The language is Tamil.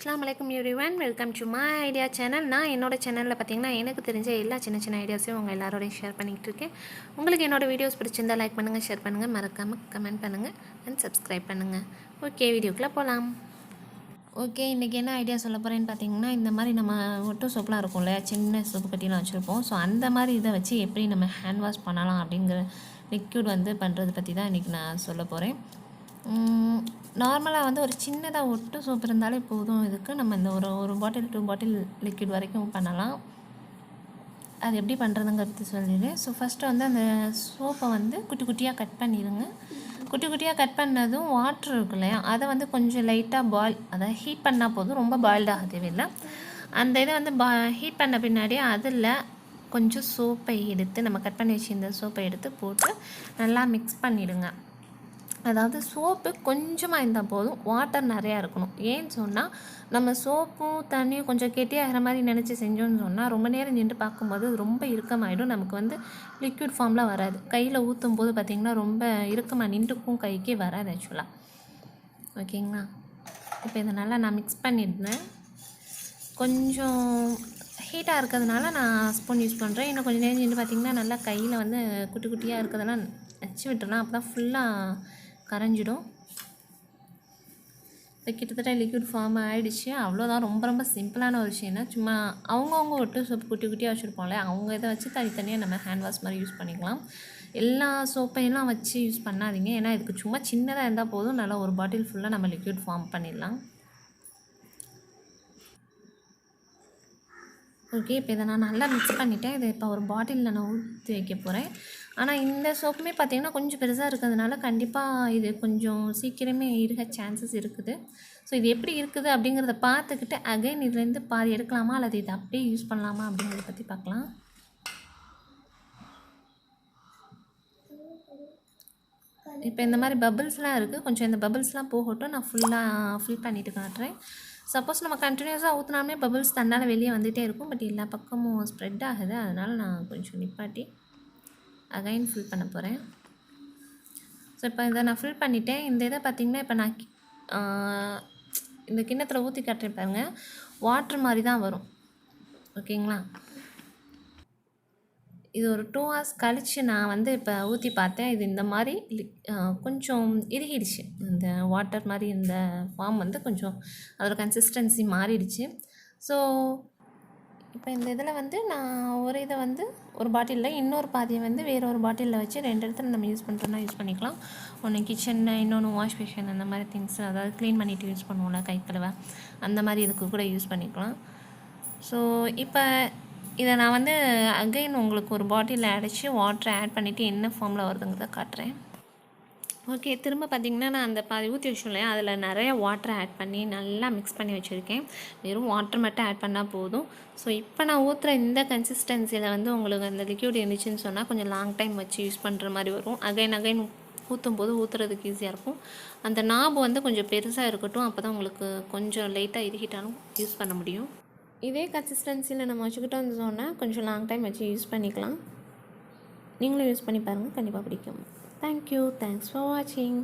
அஸ்ஸலாமு அலைக்கும் everyone, welcome to my idea channel. நான் என்னோட சேனலில் பார்த்தீங்கன்னா எனக்கு தெரிஞ்ச எல்லா சின்ன சின்ன ஐடியாஸையும் உங்கள் எல்லாரோடையும் ஷேர் பண்ணிகிட்டு இருக்கேன். உங்களுக்கு என்னோட வீடியோஸ் பிடிச்சிருந்தா லைக் பண்ணுங்கள், ஷேர் பண்ணுங்கள், மறக்காமல் கமெண்ட் பண்ணுங்கள் அண்ட் சப்ஸ்கிரைப் பண்ணுங்கள். ஓகே, வீடியோக்குள்ளே போகலாம். ஓகே, இன்றைக்கி என்ன ஐடியா சொல்ல போகிறேன்னு பார்த்தீங்கன்னா, இந்த மாதிரி நம்ம ஒட்டு சோப்லாம் இருக்கும் இல்லையா, சின்ன சோப்பு கட்டிலாம் வச்சுருப்போம். ஸோ அந்த மாதிரி இதை வச்சு எப்படி நம்ம ஹேண்ட் வாஷ் பண்ணலாம் அப்படிங்கிற லிக்யூட் பண்ணுறது பற்றி தான் இன்றைக்கி நான் சொல்ல போகிறேன். நார்மலாக ஒரு சின்னதாக ஒட்டு சோப்பு இருந்தாலே போதும். இதுக்கு நம்ம இந்த ஒரு பாட்டில் 2 பாட்டில் லிக்விட் வரைக்கும் பண்ணலாம். அது எப்படி பண்ணுறதுங்கிறது சொல்லிடுறேன். ஸோ ஃபஸ்ட்டு அந்த சோப்பை குட்டி குட்டியாக கட் பண்ணிடுங்க. குட்டி குட்டியாக கட் பண்ணதும் வாட்ரு இருக்கு இல்லையா, அதை கொஞ்சம் லைட்டாக பாயில், அதாவது ஹீட் பண்ணால் போதும், ரொம்ப பாயில்ட் ஆக தேவையில்லை. அந்த இதை ஹீட் பண்ண பின்னாடி அதில் கொஞ்சம் சோப்பை எடுத்து, நம்ம கட் பண்ணி வச்சுருந்த சோப்பை எடுத்து போட்டு நல்லா மிக்ஸ் பண்ணிவிடுங்க. அதாவது சோப்பு கொஞ்சமாக இருந்தால் போதும், வாட்டர் நிறையா இருக்கணும். ஏன்னு சொன்னால் நம்ம சோப்பும் தண்ணியும் கொஞ்சம் கெட்டியாகிற மாதிரி நினச்சி செஞ்சோன்னு சொன்னால் ரொம்ப நேரம் நின்று பார்க்கும்போது ரொம்ப இறுக்கமாகிடும். நமக்கு லிக்விட் ஃபார்ம்லாம் வராது. கையில் ஊற்றும் போது பார்த்திங்கன்னா ரொம்ப இறுக்கமாக நின்றுக்கும், கைக்கே வராது ஆக்சுவலாக. ஓகேங்களா? இப்போ இதை நல்லா நான் மிக்ஸ் பண்ணிடுறேன். கொஞ்சம் ஹீட்டாக இருக்கிறதுனால நான் ஸ்பூன் யூஸ் பண்ணுறேன். இன்னும் கொஞ்சம் நேரம் நின்று பார்த்திங்கன்னா நல்லா கையில் குட்டி குட்டியாக இருக்கிறதெல்லாம் வச்சு விட்டுறலாம். அப்போ தான் ஃபுல்லாக கரைஞ்சிடும். இப்போ கிட்டத்தட்ட லிக்விட் ஃபார்ம் ஆகிடுச்சு. அவ்வளோதான். ரொம்ப ரொம்ப சிம்பிளான ஒரு விஷயம் தான். சும்மா அவங்கவுங்க ஒட்டு சோப்பு குட்டி குட்டியாக வச்சுருப்போம்ல, அவங்க இதை வச்சு தனித்தனியாக நம்ம ஹேண்ட் வாஷ் மாதிரி யூஸ் பண்ணிக்கலாம். எல்லா சோப்பையெல்லாம் வச்சு யூஸ் பண்ணாதீங்க. ஏன்னா இதுக்கு சும்மா சின்னதாக இருந்தால் போதும், நல்லா ஒரு பாட்டில் ஃபுல்லாக நம்ம லிக்விட் ஃபார்ம் பண்ணிடலாம். ஓகே, இப்போ இதை நான் நல்லா மிக்ஸ் பண்ணிவிட்டேன். இதை இப்போ ஒரு பாட்டிலில் நான் ஊற்றி வைக்க போகிறேன். ஆனால் இந்த சோப்புமே பார்த்திங்கன்னா கொஞ்சம் பெருசாக இருக்கிறதுனால கண்டிப்பாக இது கொஞ்சம் சீக்கிரமே இருக்க சான்சஸ் இருக்குது. ஸோ இது எப்படி இருக்குது அப்படிங்கிறத பார்த்துக்கிட்டு அகைன் இதுலேருந்து பாதி எடுக்கலாமா அல்லது இதை அப்படியே யூஸ் பண்ணலாமா அப்படிங்கிறத பற்றி பார்க்கலாம். இப்போ இந்த மாதிரி பபிள்ஸ்லாம் இருக்குது. கொஞ்சம் இந்த பபிள்ஸ்லாம் போகட்டும். நான் ஃபுல்லாக ஃபில் பண்ணிவிட்டு காட்டுறேன். சப்போஸ் நம்ம கண்டினியூஸாக ஊற்றினாமே பபிள்ஸ் தன்னால் வெளியே வந்துகிட்டே இருக்கும். பட் எல்லா பக்கமும் ஸ்ப்ரெட் ஆகுது. அதனால் நான் கொஞ்சம் நிப்பாட்டி அகைன் ஃபில் பண்ண போகிறேன். ஸோ இப்போ இதை நான் ஃபில் பண்ணிவிட்டேன். இந்த இதை பார்த்திங்கன்னா இப்போ நான் இந்த கிண்ணத்தில் ஊற்றி காட்டுறேன் பாருங்கள். வாட்ரு மாதிரி தான் வரும். ஓகேங்களா? இது ஒரு 2 hours கழித்து நான் இப்போ ஊற்றி பார்த்தேன். இது இந்த மாதிரி கொஞ்சம் இறுகிடுச்சு. இந்த வாட்டர் மாதிரி இந்த ஃபார்ம் கொஞ்சம் அதோட கன்சிஸ்டன்சி மாறிடுச்சு. ஸோ இப்போ இந்த இதில் நான் ஒரு இதை ஒரு பாட்டிலில், இன்னொரு பாதியை வேறு ஒரு பாட்டிலில் வச்சு 2 இடத்துல நம்ம யூஸ் பண்ணுறோன்னா யூஸ் பண்ணிக்கலாம். ஒன்று கிச்சனில், இன்னொன்று வாஷ் பேஷன், அந்த மாதிரி திங்ஸ், அதாவது க்ளீன் பண்ணிவிட்டு யூஸ் பண்ணுவோம்ல, கை கழுவ, அந்த மாதிரி இதுக்கு கூட யூஸ் பண்ணிக்கலாம். ஸோ இப்போ இதை நான் அகைன் உங்களுக்கு ஒரு பாட்டிலில் அடைச்சி வாட்டரை ஆட் பண்ணிவிட்டு என்ன ஃபார்மில் வருதுங்கிறத காட்டுறேன். ஓகே, திரும்ப பார்த்திங்கன்னா நான் அந்த பாதி ஊற்றி வச்சோம் இல்லையா, அதில் நிறைய வாட்டரை ஆட் பண்ணி நல்லா மிக்ஸ் பண்ணி வச்சுருக்கேன். வெறும் வாட்டர் மட்டும் ஆட் பண்ணால் போதும். ஸோ இப்போ நான் ஊற்றுற இந்த கன்சிஸ்டன்சியில் உங்களுக்கு அந்த லிக்யூட் இருந்துச்சுன்னு சொன்னால் கொஞ்சம் லாங் டைம் வச்சு யூஸ் பண்ணுற மாதிரி வரும். அகைன் ஊற்றும் போது ஊற்றுறதுக்கு ஈஸியாக இருக்கும். அந்த நாபு கொஞ்சம் பெருசாக இருக்கட்டும். அப்போ தான் உங்களுக்கு கொஞ்சம் லைட்டாக இறுகிட்டாலும் யூஸ் பண்ண முடியும். இதே கன்சிஸ்டன்சியில் நம்ம வச்சுக்கிட்டோம்னு சொன்னால் கொஞ்சம் லாங் டைம் வச்சு யூஸ் பண்ணிக்கலாம். நீங்களும் யூஸ் பண்ணி பாருங்கள், கண்டிப்பாக பிடிக்கும். தேங்க்யூ, தேங்க்ஸ் ஃபார் வாட்சிங்.